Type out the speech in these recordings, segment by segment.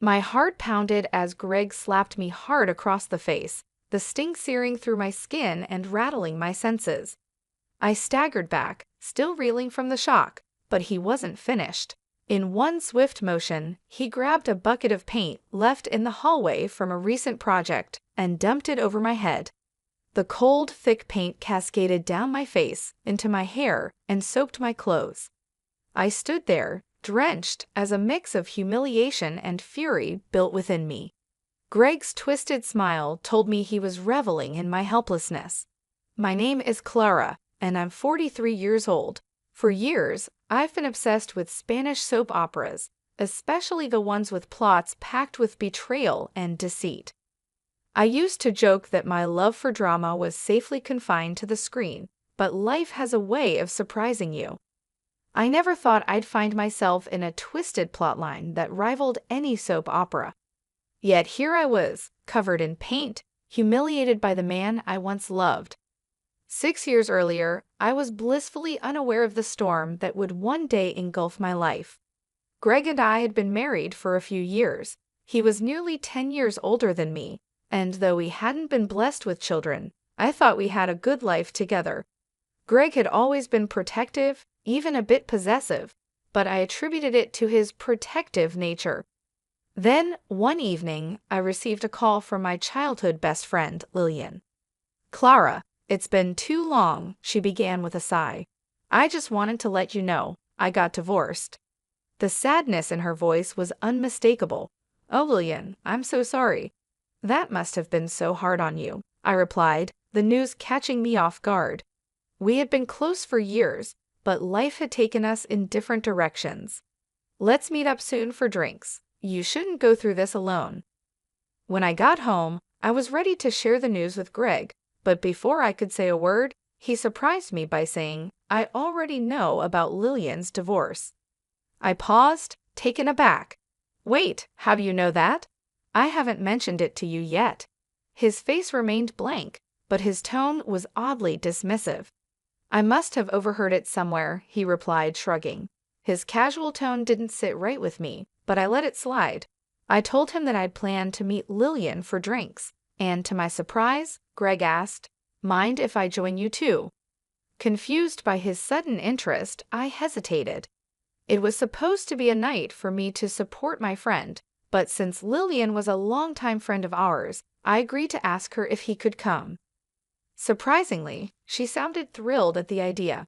My heart pounded as Greg slapped me hard across the face, the sting searing through my skin and rattling my senses. I staggered back, still reeling from the shock, but he wasn't finished. In one swift motion, he grabbed a bucket of paint left in the hallway from a recent project and dumped it over my head. The cold, thick paint cascaded down my face, into my hair, and soaked my clothes. I stood there, drenched, as a mix of humiliation and fury built within me. Greg's twisted smile told me he was reveling in my helplessness. My name is Clara, and I'm 43 years old. For years, I've been obsessed with Spanish soap operas, especially the ones with plots packed with betrayal and deceit. I used to joke that my love for drama was safely confined to the screen, but life has a way of surprising you. I never thought I'd find myself in a twisted plotline that rivaled any soap opera. Yet here I was, covered in paint, humiliated by the man I once loved. 6 years earlier, I was blissfully unaware of the storm that would one day engulf my life. Greg and I had been married for a few years. He was nearly 10 years older than me, and though we hadn't been blessed with children, I thought we had a good life together. Greg had always been protective, even a bit possessive, but I attributed it to his protective nature. Then, one evening, I received a call from my childhood best friend, Lillian. "Clara, it's been too long," she began with a sigh. "I just wanted to let you know, I got divorced." The sadness in her voice was unmistakable. "Oh, Lillian, I'm so sorry. That must have been so hard on you," I replied, the news catching me off guard. We had been close for years, but life had taken us in different directions. "Let's meet up soon for drinks. You shouldn't go through this alone." When I got home, I was ready to share the news with Greg, but before I could say a word, he surprised me by saying, "I already know about Lillian's divorce." I paused, taken aback. "Wait, how do you know that? I haven't mentioned it to you yet." His face remained blank, but his tone was oddly dismissive. "I must have overheard it somewhere," he replied, shrugging. His casual tone didn't sit right with me, but I let it slide. I told him that I'd planned to meet Lillian for drinks, and to my surprise, Greg asked, "Mind if I join you too?" Confused by his sudden interest, I hesitated. It was supposed to be a night for me to support my friend, but since Lillian was a longtime friend of ours, I agreed to ask her if he could come. Surprisingly, she sounded thrilled at the idea.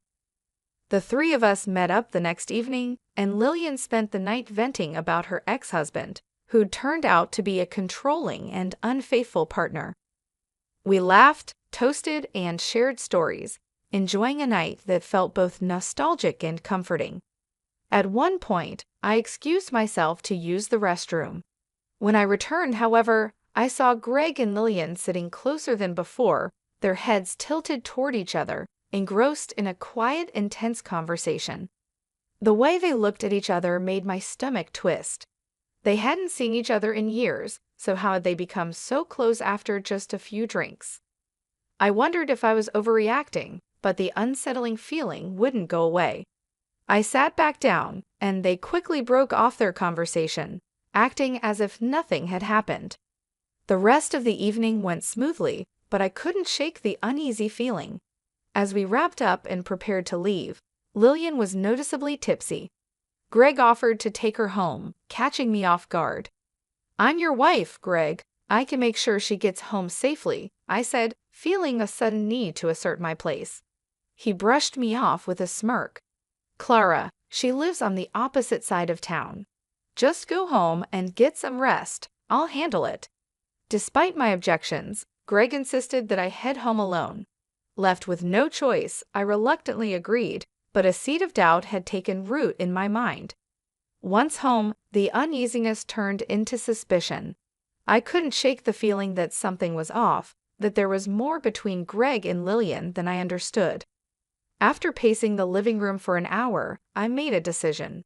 The three of us met up the next evening, and Lillian spent the night venting about her ex-husband, who'd turned out to be a controlling and unfaithful partner. We laughed, toasted, and shared stories, enjoying a night that felt both nostalgic and comforting. At one point, I excused myself to use the restroom. When I returned, however, I saw Greg and Lillian sitting closer than before, their heads tilted toward each other, engrossed in a quiet, intense conversation. The way they looked at each other made my stomach twist. They hadn't seen each other in years, so how had they become so close after just a few drinks? I wondered if I was overreacting, but the unsettling feeling wouldn't go away. I sat back down, and they quickly broke off their conversation, acting as if nothing had happened. The rest of the evening went smoothly, but I couldn't shake the uneasy feeling. As we wrapped up and prepared to leave, Lillian was noticeably tipsy. Greg offered to take her home, catching me off guard. "I'm your wife, Greg. I can make sure she gets home safely," I said, feeling a sudden need to assert my place. He brushed me off with a smirk. "Clara, she lives on the opposite side of town. Just go home and get some rest. I'll handle it." Despite my objections, Greg insisted that I head home alone. Left with no choice, I reluctantly agreed, but a seed of doubt had taken root in my mind. Once home, the uneasiness turned into suspicion. I couldn't shake the feeling that something was off, that there was more between Greg and Lillian than I understood. After pacing the living room for an hour, I made a decision.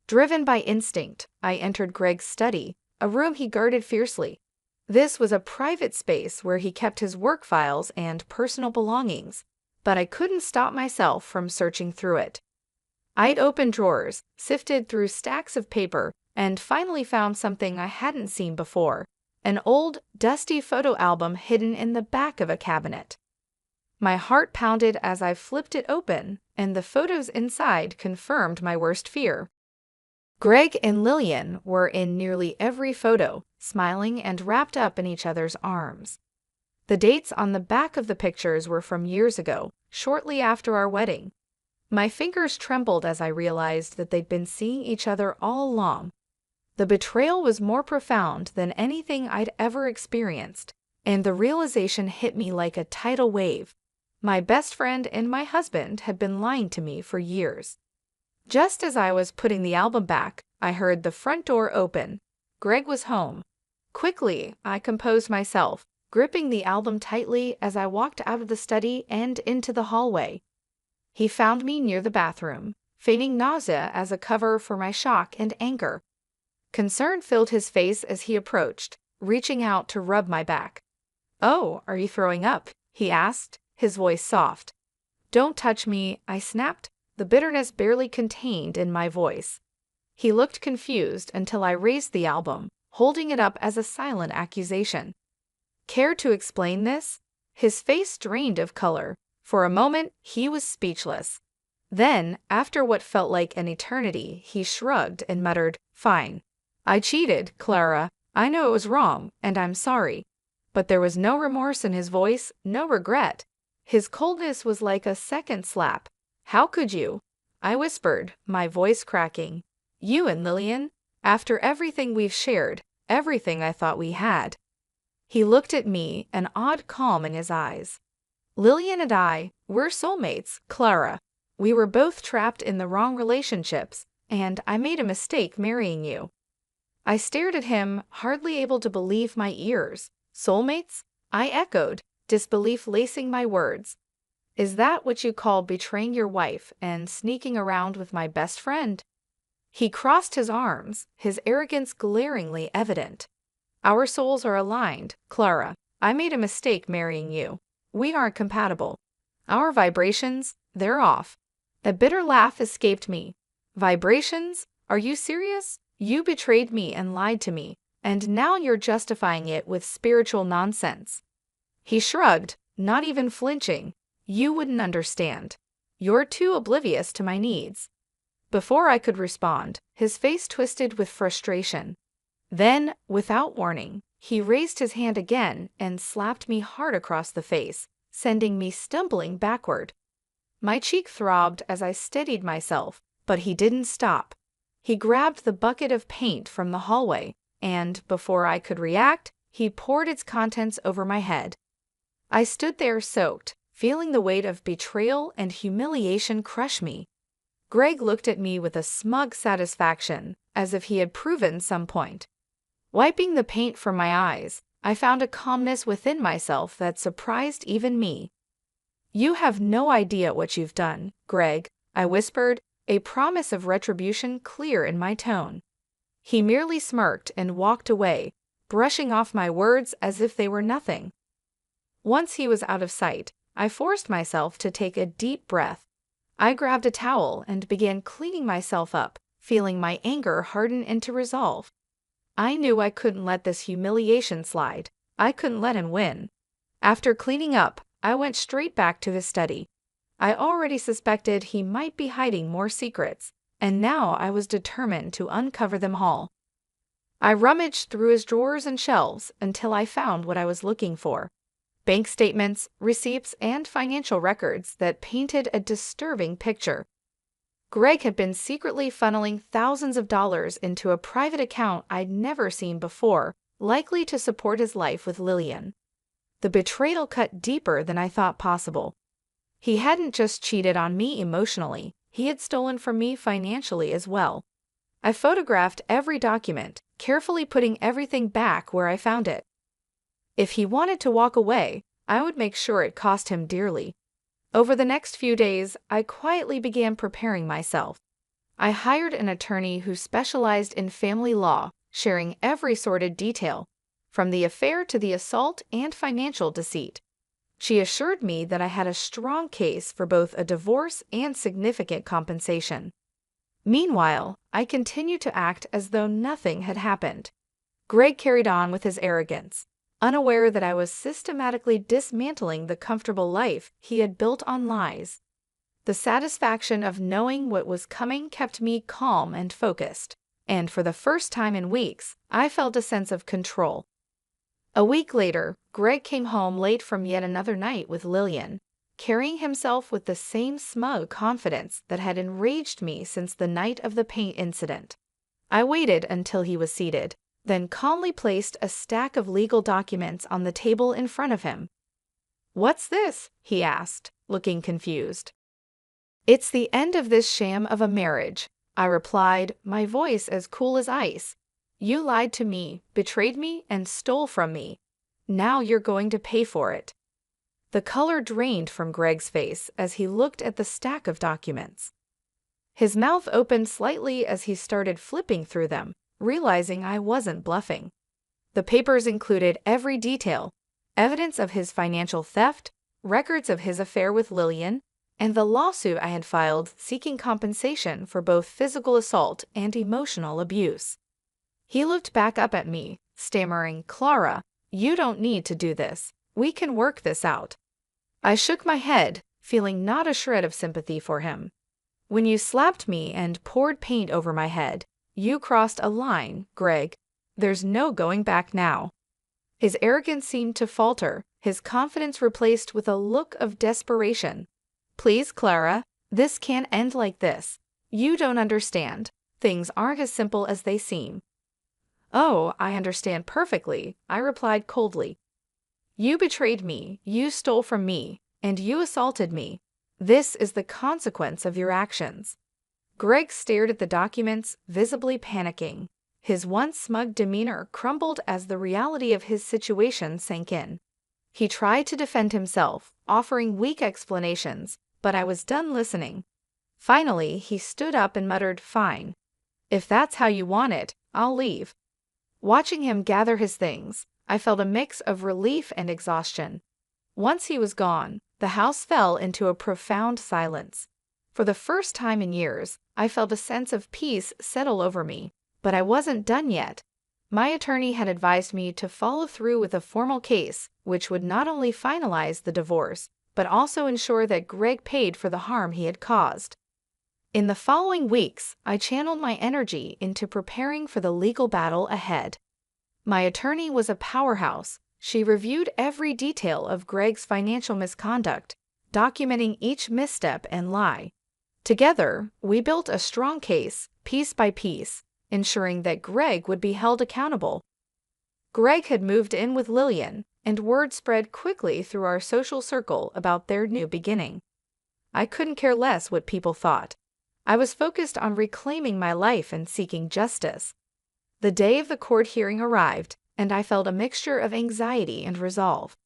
Driven by instinct, I entered Greg's study, a room he guarded fiercely. This was a private space where he kept his work files and personal belongings, but I couldn't stop myself from searching through it. I'd opened drawers, sifted through stacks of paper, and finally found something I hadn't seen before, an old, dusty photo album hidden in the back of a cabinet. My heart pounded as I flipped it open, and the photos inside confirmed my worst fear. Greg and Lillian were in nearly every photo, smiling and wrapped up in each other's arms. The dates on the back of the pictures were from years ago, shortly after our wedding. My fingers trembled as I realized that they'd been seeing each other all along. The betrayal was more profound than anything I'd ever experienced, and the realization hit me like a tidal wave. My best friend and my husband had been lying to me for years. Just as I was putting the album back, I heard the front door open. Greg was home. Quickly, I composed myself, gripping the album tightly as I walked out of the study and into the hallway. He found me near the bathroom, feigning nausea as a cover for my shock and anger. Concern filled his face as he approached, reaching out to rub my back. "Oh, are you throwing up?" he asked, his voice soft. "Don't touch me," I snapped, the bitterness barely contained in my voice. He looked confused until I raised the album, holding it up as a silent accusation. "Care to explain this?" His face drained of color. For a moment, he was speechless. Then, after what felt like an eternity, he shrugged and muttered, "Fine. I cheated, Clara. I know it was wrong, and I'm sorry." But there was no remorse in his voice, no regret. His coldness was like a second slap. "How could you?" I whispered, my voice cracking. "You and Lillian? After everything we've shared, everything I thought we had." He looked at me, an odd calm in his eyes. "Lillian and I, we're soulmates, Clara. We were both trapped in the wrong relationships, and I made a mistake marrying you." I stared at him, hardly able to believe my ears. "Soulmates?" I echoed, disbelief lacing my words. "Is that what you call betraying your wife and sneaking around with my best friend?" He crossed his arms, his arrogance glaringly evident. "Our souls are aligned, Clara. I made a mistake marrying you. We aren't compatible. Our vibrations, they're off." A bitter laugh escaped me. "Vibrations? Are you serious? You betrayed me and lied to me, and now you're justifying it with spiritual nonsense." He shrugged, not even flinching. "You wouldn't understand. You're too oblivious to my needs." Before I could respond, his face twisted with frustration. Then, without warning, he raised his hand again and slapped me hard across the face, sending me stumbling backward. My cheek throbbed as I steadied myself, but he didn't stop. He grabbed the bucket of paint from the hallway, and, before I could react, he poured its contents over my head. I stood there soaked, feeling the weight of betrayal and humiliation crush me. Greg looked at me with a smug satisfaction, as if he had proven some point. Wiping the paint from my eyes, I found a calmness within myself that surprised even me. "You have no idea what you've done, Greg," I whispered, a promise of retribution clear in my tone. He merely smirked and walked away, brushing off my words as if they were nothing. Once he was out of sight, I forced myself to take a deep breath. I grabbed a towel and began cleaning myself up, feeling my anger harden into resolve. I knew I couldn't let this humiliation slide. I couldn't let him win. After cleaning up, I went straight back to his study. I already suspected he might be hiding more secrets, and now I was determined to uncover them all. I rummaged through his drawers and shelves until I found what I was looking for: bank statements, receipts, and financial records that painted a disturbing picture. Greg had been secretly funneling thousands of dollars into a private account I'd never seen before, likely to support his life with Lillian. The betrayal cut deeper than I thought possible. He hadn't just cheated on me emotionally, he had stolen from me financially as well. I photographed every document, carefully putting everything back where I found it. If he wanted to walk away, I would make sure it cost him dearly. Over the next few days, I quietly began preparing myself. I hired an attorney who specialized in family law, sharing every sordid detail, from the affair to the assault and financial deceit. She assured me that I had a strong case for both a divorce and significant compensation. Meanwhile, I continued to act as though nothing had happened. Greg carried on with his arrogance, unaware that I was systematically dismantling the comfortable life he had built on lies. The satisfaction of knowing what was coming kept me calm and focused, and for the first time in weeks, I felt a sense of control. A week later, Greg came home late from yet another night with Lillian, carrying himself with the same smug confidence that had enraged me since the night of the paint incident. I waited until he was seated, then calmly placed a stack of legal documents on the table in front of him. "What's this?" he asked, looking confused. "It's the end of this sham of a marriage," I replied, my voice as cool as ice. "You lied to me, betrayed me, and stole from me. Now you're going to pay for it." The color drained from Greg's face as he looked at the stack of documents. His mouth opened slightly as he started flipping through them, realizing I wasn't bluffing. The papers included every detail: evidence of his financial theft, records of his affair with Lillian, and the lawsuit I had filed seeking compensation for both physical assault and emotional abuse. He looked back up at me, stammering, "Clara, you don't need to do this. We can work this out." I shook my head, feeling not a shred of sympathy for him. "When you slapped me and poured paint over my head, you crossed a line, Greg. There's no going back now." His arrogance seemed to falter, his confidence replaced with a look of desperation. "Please, Clara, this can't end like this. You don't understand. Things aren't as simple as they seem." "Oh, I understand perfectly," I replied coldly. "You betrayed me, you stole from me, and you assaulted me. This is the consequence of your actions." Greg stared at the documents, visibly panicking. His once smug demeanor crumbled as the reality of his situation sank in. He tried to defend himself, offering weak explanations, but I was done listening. Finally, he stood up and muttered, "Fine. If that's how you want it, I'll leave." Watching him gather his things, I felt a mix of relief and exhaustion. Once he was gone, the house fell into a profound silence. For the first time in years, I felt a sense of peace settle over me, but I wasn't done yet. My attorney had advised me to follow through with a formal case, which would not only finalize the divorce, but also ensure that Greg paid for the harm he had caused. In the following weeks, I channeled my energy into preparing for the legal battle ahead. My attorney was a powerhouse. She reviewed every detail of Greg's financial misconduct, documenting each misstep and lie. Together, we built a strong case, piece by piece, ensuring that Greg would be held accountable. Greg had moved in with Lillian, and word spread quickly through our social circle about their new beginning. I couldn't care less what people thought. I was focused on reclaiming my life and seeking justice. The day of the court hearing arrived, and I felt a mixture of anxiety and resolve.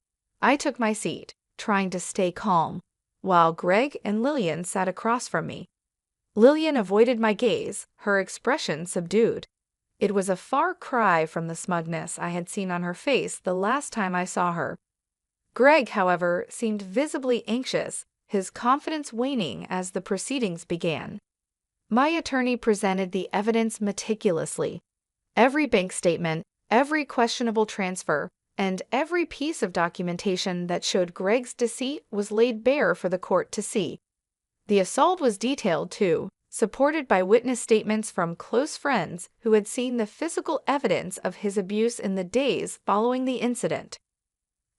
I took my seat, trying to stay calm, while Greg and Lillian sat across from me. Lillian avoided my gaze, her expression subdued. It was a far cry from the smugness I had seen on her face the last time I saw her. Greg, however, seemed visibly anxious, his confidence waning as the proceedings began. My attorney presented the evidence meticulously. Every bank statement, every questionable transfer, and every piece of documentation that showed Greg's deceit was laid bare for the court to see. The assault was detailed, too, supported by witness statements from close friends who had seen the physical evidence of his abuse in the days following the incident.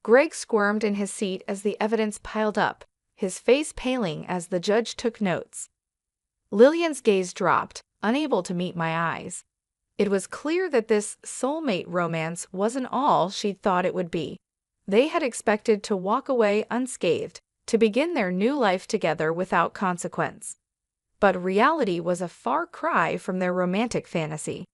Greg squirmed in his seat as the evidence piled up, his face paling as the judge took notes. Lillian's gaze dropped, unable to meet my eyes. It was clear that this soulmate romance wasn't all she'd thought it would be. They had expected to walk away unscathed, to begin their new life together without consequence. But reality was a far cry from their romantic fantasy.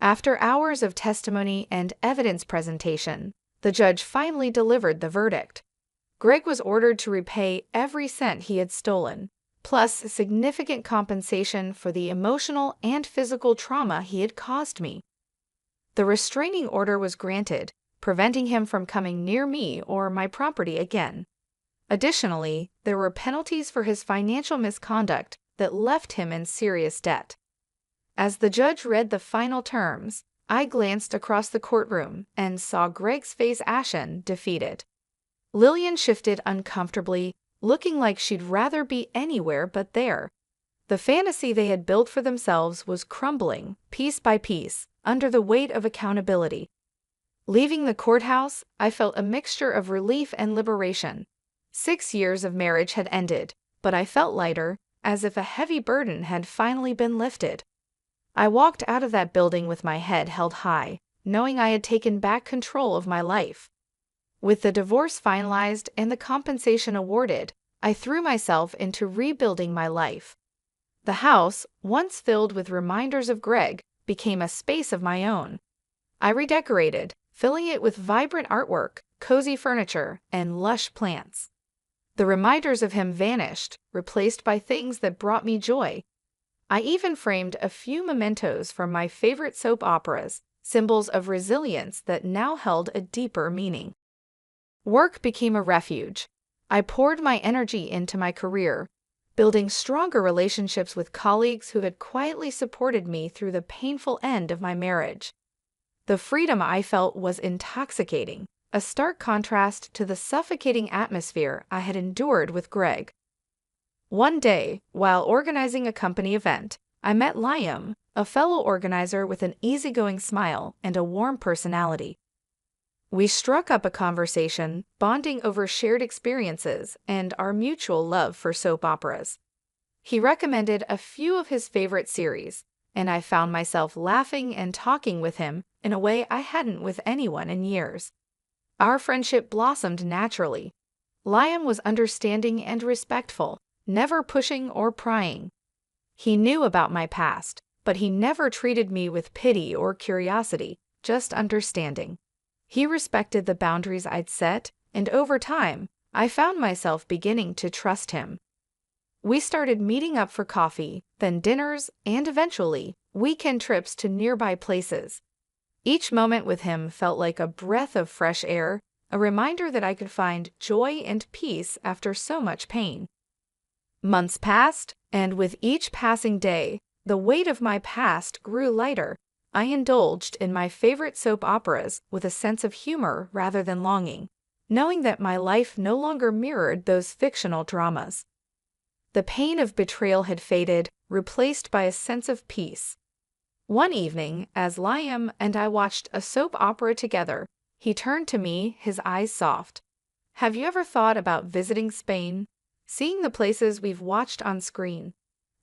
After hours of testimony and evidence presentation, the judge finally delivered the verdict. Greg was ordered to repay every cent he had stolen, plus significant compensation for the emotional and physical trauma he had caused me. The restraining order was granted, preventing him from coming near me or my property again. Additionally, there were penalties for his financial misconduct that left him in serious debt. As the judge read the final terms, I glanced across the courtroom and saw Greg's face ashen, defeated. Lillian shifted uncomfortably, looking like she'd rather be anywhere but there. The fantasy they had built for themselves was crumbling, piece by piece, under the weight of accountability. Leaving the courthouse, I felt a mixture of relief and liberation. 6 years of marriage had ended, but I felt lighter, as if a heavy burden had finally been lifted. I walked out of that building with my head held high, knowing I had taken back control of my life. With the divorce finalized and the compensation awarded, I threw myself into rebuilding my life. The house, once filled with reminders of Greg, became a space of my own. I redecorated, filling it with vibrant artwork, cozy furniture, and lush plants. The reminders of him vanished, replaced by things that brought me joy. I even framed a few mementos from my favorite soap operas, symbols of resilience that now held a deeper meaning. Work became a refuge. I poured my energy into my career, building stronger relationships with colleagues who had quietly supported me through the painful end of my marriage. The freedom I felt was intoxicating, a stark contrast to the suffocating atmosphere I had endured with Greg. One day, while organizing a company event, I met Liam, a fellow organizer with an easygoing smile and a warm personality. We struck up a conversation, bonding over shared experiences and our mutual love for soap operas. He recommended a few of his favorite series, and I found myself laughing and talking with him in a way I hadn't with anyone in years. Our friendship blossomed naturally. Liam was understanding and respectful, never pushing or prying. He knew about my past, but he never treated me with pity or curiosity, just understanding. He respected the boundaries I'd set, and over time, I found myself beginning to trust him. We started meeting up for coffee, then dinners, and eventually, weekend trips to nearby places. Each moment with him felt like a breath of fresh air, a reminder that I could find joy and peace after so much pain. Months passed, and with each passing day, the weight of my past grew lighter. I indulged in my favorite soap operas with a sense of humor rather than longing, knowing that my life no longer mirrored those fictional dramas. The pain of betrayal had faded, replaced by a sense of peace. One evening, as Liam and I watched a soap opera together, he turned to me, his eyes soft. "Have you ever thought about visiting Spain? Seeing the places we've watched on screen?"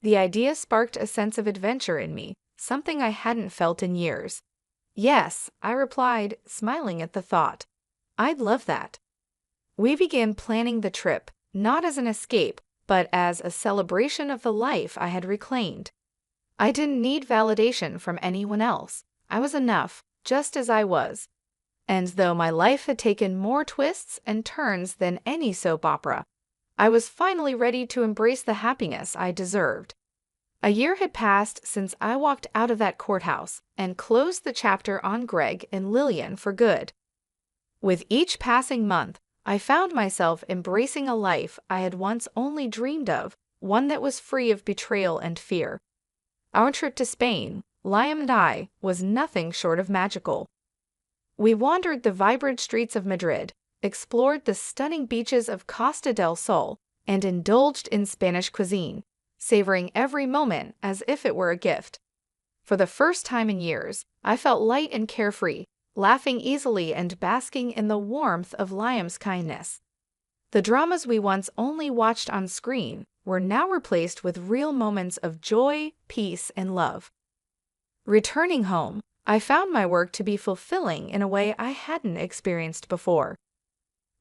The idea sparked a sense of adventure in me, something I hadn't felt in years. "Yes," I replied, smiling at the thought. "I'd love that." We began planning the trip, not as an escape, but as a celebration of the life I had reclaimed. I didn't need validation from anyone else. I was enough, just as I was. And though my life had taken more twists and turns than any soap opera, I was finally ready to embrace the happiness I deserved. A year had passed since I walked out of that courthouse and closed the chapter on Greg and Lillian for good. With each passing month, I found myself embracing a life I had once only dreamed of, one that was free of betrayal and fear. Our trip to Spain, Liam and I, was nothing short of magical. We wandered the vibrant streets of Madrid, explored the stunning beaches of Costa del Sol, and indulged in Spanish cuisine, savoring every moment as if it were a gift. For the first time in years, I felt light and carefree, laughing easily and basking in the warmth of Liam's kindness. The dramas we once only watched on screen were now replaced with real moments of joy, peace, and love. Returning home, I found my work to be fulfilling in a way I hadn't experienced before.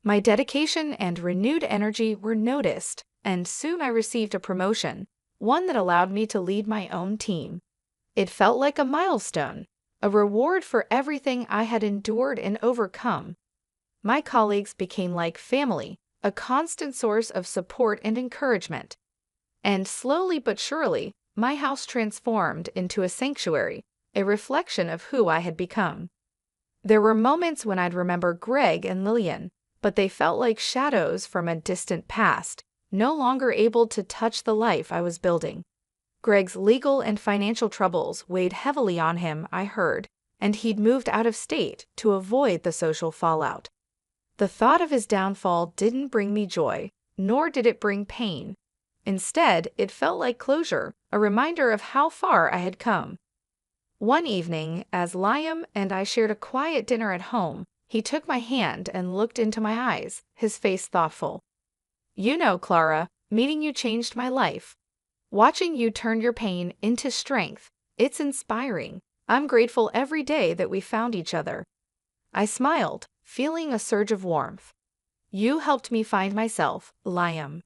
My dedication and renewed energy were noticed, and soon I received a promotion, one that allowed me to lead my own team. It felt like a milestone, a reward for everything I had endured and overcome. My colleagues became like family, a constant source of support and encouragement. And slowly but surely, my house transformed into a sanctuary, a reflection of who I had become. There were moments when I'd remember Greg and Lillian, but they felt like shadows from a distant past, no longer able to touch the life I was building. Greg's legal and financial troubles weighed heavily on him, I heard, and he'd moved out of state to avoid the social fallout. The thought of his downfall didn't bring me joy, nor did it bring pain. Instead, it felt like closure, a reminder of how far I had come. One evening, as Liam and I shared a quiet dinner at home, he took my hand and looked into my eyes, his face thoughtful. "You know, Clara, meeting you changed my life. Watching you turn your pain into strength, it's inspiring. I'm grateful every day that we found each other." I smiled, feeling a surge of warmth. "You helped me find myself, Liam.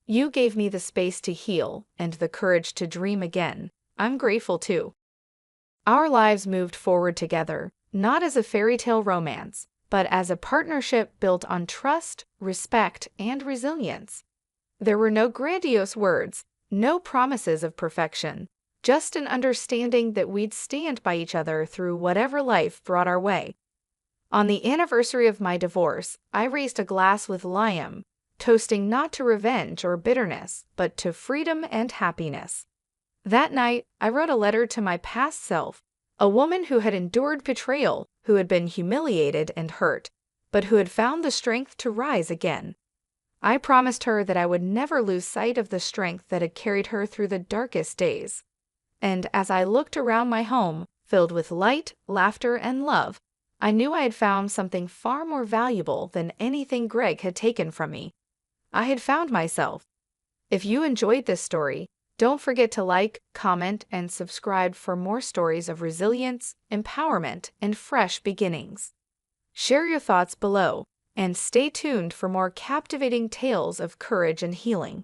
You gave me the space to heal and the courage to dream again. I'm grateful too." Our lives moved forward together, not as a fairy tale romance, but as a partnership built on trust, respect, and resilience. There were no grandiose words, no promises of perfection, just an understanding that we'd stand by each other through whatever life brought our way. On the anniversary of my divorce, I raised a glass with Liam, toasting not to revenge or bitterness, but to freedom and happiness. That night, I wrote a letter to my past self, a woman who had endured betrayal, who had been humiliated and hurt, but who had found the strength to rise again. I promised her that I would never lose sight of the strength that had carried her through the darkest days. And as I looked around my home, filled with light, laughter, and love, I knew I had found something far more valuable than anything Greg had taken from me. I had found myself. If you enjoyed this story, don't forget to like, comment, and subscribe for more stories of resilience, empowerment, and fresh beginnings. Share your thoughts below, and stay tuned for more captivating tales of courage and healing.